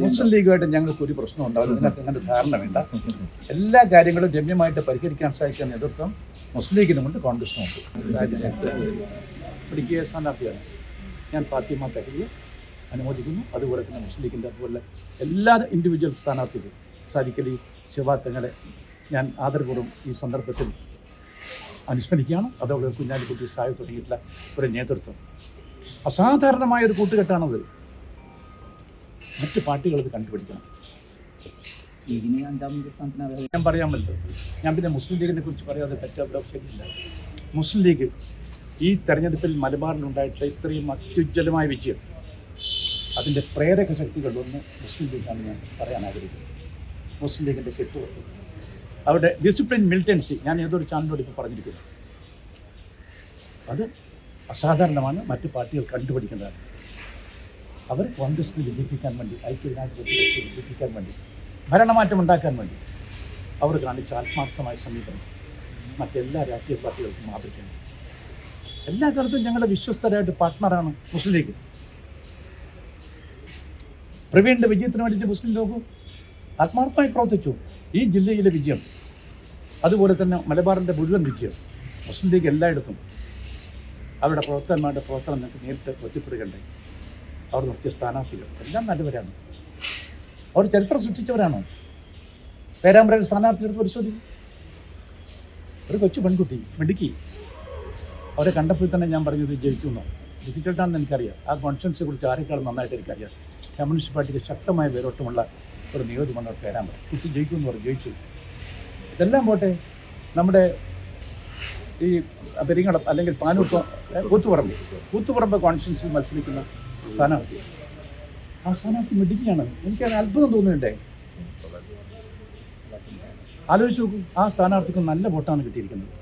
മുസ്ലിം ലീഗുമായിട്ട് ഞങ്ങൾക്ക് ഒരു പ്രശ്നം ഉണ്ടാവില്ല. നിങ്ങൾക്ക് അങ്ങനെ ധാരണ വേണ്ട. എല്ലാ കാര്യങ്ങളും രമ്യമായിട്ട് പരിഹരിക്കാൻ സാധിക്കുന്ന നേതൃത്വം മുസ്ലിം ലീഗിനുമുണ്ട്, കോൺഗ്രസിനുമുണ്ട്. പിടിക്കുക സ്ഥാനാർത്ഥിയാണ് ഞാൻ. ഫാത്തിമ തഹ്ലിയെ അനുമോദിക്കുന്നു. അതുപോലെ തന്നെ മുസ്ലിം ലീഗിൻ്റെ അതുപോലെ എല്ലാ ഇൻഡിവിജ്വൽ സ്ഥാനാർത്ഥികളും സാദിഖലി ശിവാത്തങ്ങളെ ഞാൻ ആദരപൂർവ്വം ഈ സന്ദർഭത്തിൽ അനുസ്മരിക്കുകയാണ്. അതോടെ കുഞ്ഞാലിക്കുട്ടി സാഹിബ് തുടങ്ങിയിട്ടുള്ള ഒരു നേതൃത്വം അസാധാരണമായൊരു കൂട്ടുകെട്ടാണത്. മറ്റ് പാർട്ടികളത് കണ്ടുപിടിക്കണം. ഞാൻ പറയാമല്ലോ, ഞാൻ പിന്നെ മുസ്ലിം ലീഗിനെ കുറിച്ച് പറയാതെ തെറ്റവിടെ ശരിയില്ല. മുസ്ലിം ലീഗ് ഈ തെരഞ്ഞെടുപ്പിൽ മലബാറിലുണ്ടായിട്ടുള്ള ഇത്രയും അത്യുജ്വലമായ വിജയം, അതിൻ്റെ പ്രേരക ശക്തികളൊന്ന് മുസ്ലിം ലീഗാണ് ഞാൻ പറയാൻ ആഗ്രഹിക്കുന്നത്. മുസ്ലിം ലീഗിൻ്റെ കെട്ടുറപ്പ്, അവരുടെ ഡിസിപ്ലിൻ, മിലിറ്റൻസി, ഞാൻ ഏതൊരു ചാനലിനോട് ഇപ്പോൾ പറഞ്ഞിരിക്കുന്നു. അത് അസാധാരണമാണ്. മറ്റ് പാർട്ടികൾ കണ്ടുപിടിക്കുന്നതാണ്. അവർ കോൺഗ്രസിനെ വിഭജിക്കാൻ വേണ്ടി, ഐക്യജനാധിപത്യത്തെ വിഭജിക്കാൻ വേണ്ടി, ഭരണമാറ്റം ഉണ്ടാക്കാൻ വേണ്ടി അവർ കാണിച്ച ആത്മാർത്ഥമായ സമീപനം മറ്റെല്ലാ രാഷ്ട്രീയ പാർട്ടികൾക്കും മാതൃകയാണ്. എല്ലാ കാലത്തും ഞങ്ങളുടെ വിശ്വസ്തരായിട്ട് പാർട്ട്ണറാണ് മുസ്ലിം ലീഗ്. പ്രവീണിൻ്റെ വിജയത്തിന് വേണ്ടിയിട്ട് മുസ്ലിം ലീഗ് ആത്മാർത്ഥമായി പ്രവർത്തിച്ചു. ഈ ജില്ലയിലെ വിജയം, അതുപോലെ തന്നെ മലബാറിൻ്റെ മുഴുവൻ വിജയം, മുസ്ലിം ലീഗ് എല്ലായിടത്തും അവരുടെ പ്രവർത്തകന്മാരുടെ പ്രവർത്തനം ഞങ്ങൾക്ക് നേരിട്ട് ബോധ്യപ്പെടുകയുണ്ടായി. അവർ നിർത്തിയ സ്ഥാനാർത്ഥികൾ എല്ലാം നല്ലവരാണ്. അവർ ചരിത്രം സൃഷ്ടിച്ചവരാണ്. പേരാമ്പ്രയിൽ സ്ഥാനാർത്ഥിയെടുത്ത് പരിശോധിക്കും. ഒരു കൊച്ചു പെൺകുട്ടി മിടുക്കി, അവരെ കണ്ടപ്പോൾ തന്നെ ഞാൻ പറഞ്ഞത് ജയിക്കുന്നു. ഡിഫിക്കൽട്ടാണെന്ന് എനിക്കറിയാം. ആ കോൺഫിഡൻസിനെ കുറിച്ച് ആരെക്കാളും നന്നായിട്ട് എനിക്കറിയാം. കമ്മ്യൂണിസ്റ്റ് പാർട്ടിക്ക് ശക്തമായ വേരോട്ടമുള്ള ഒരു നിയോജകമണ്ഡലം പേരാമ്പ്ര. കുട്ടി ജയിക്കുമെന്ന് പറഞ്ഞു, ജയിച്ചു. ഇതെല്ലാം പോട്ടെ, നമ്മുടെ ഈ പെരിങ്ങടം അല്ലെങ്കിൽ പാനൂർ കൂത്തുപറമ്പ് കോൺസ്റ്റിറ്റ്യുവൻസിയിൽ മത്സരിക്കുന്ന സ്ഥാനാർത്ഥി, ആ സ്ഥാനാർത്ഥി മിടുക്കിയാണ്. എനിക്കത് അത്ഭുതം തോന്നുന്നുണ്ടേ. ആലോചിച്ച് നോക്കൂ, ആ സ്ഥാനാർത്ഥിക്ക് നല്ല വോട്ടാണ് കിട്ടിയിരിക്കുന്നത്.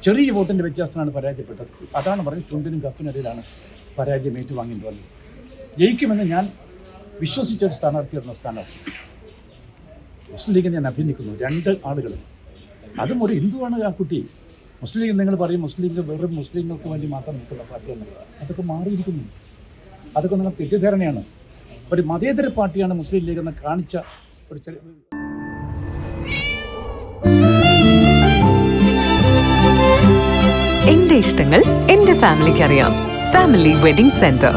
ചെറിയ വോട്ടിൻ്റെ വ്യത്യാസത്തിനാണ് പരാജയപ്പെട്ടത്. അതാണ് പറഞ്ഞത്, ചുണ്ടിനും കപ്പിനിടയിലാണ് പരാജയം ഏറ്റുവാങ്ങിയിട്ട് വന്നത്. ജയിക്കുമെന്ന് ഞാൻ വിശ്വസിച്ചൊരു സ്ഥാനാർത്ഥിയായിരുന്നു സ്ഥാനാർത്ഥി. മുസ്ലിം ലീഗിനെ ഞാൻ അഭിനയിക്കുന്നു. 2 ആളുകൾ, അതും ഒരു ഹിന്ദുവാണ് ആ കുട്ടി. മുസ്ലിം ലീഗ് നിങ്ങൾ പറയും മുസ്ലിം ലീഗ് വെറും മുസ്ലിങ്ങൾക്ക് വേണ്ടി മാത്രം നിൽക്കുന്ന പാർട്ടിയാണ്. അതൊക്കെ മാറിയിരിക്കുന്നു. അതൊക്കെ നിങ്ങൾ തെറ്റിദ്ധാരണയാണ്. ഒരു മതേതര പാർട്ടിയാണ് മുസ്ലിം ലീഗ് എന്ന് കാണിച്ച ഒരു എന്റെ ഇഷ്ടങ്ങൾ എന്റെ ഫാമിലിക്ക് അറിയാം. Family wedding centre.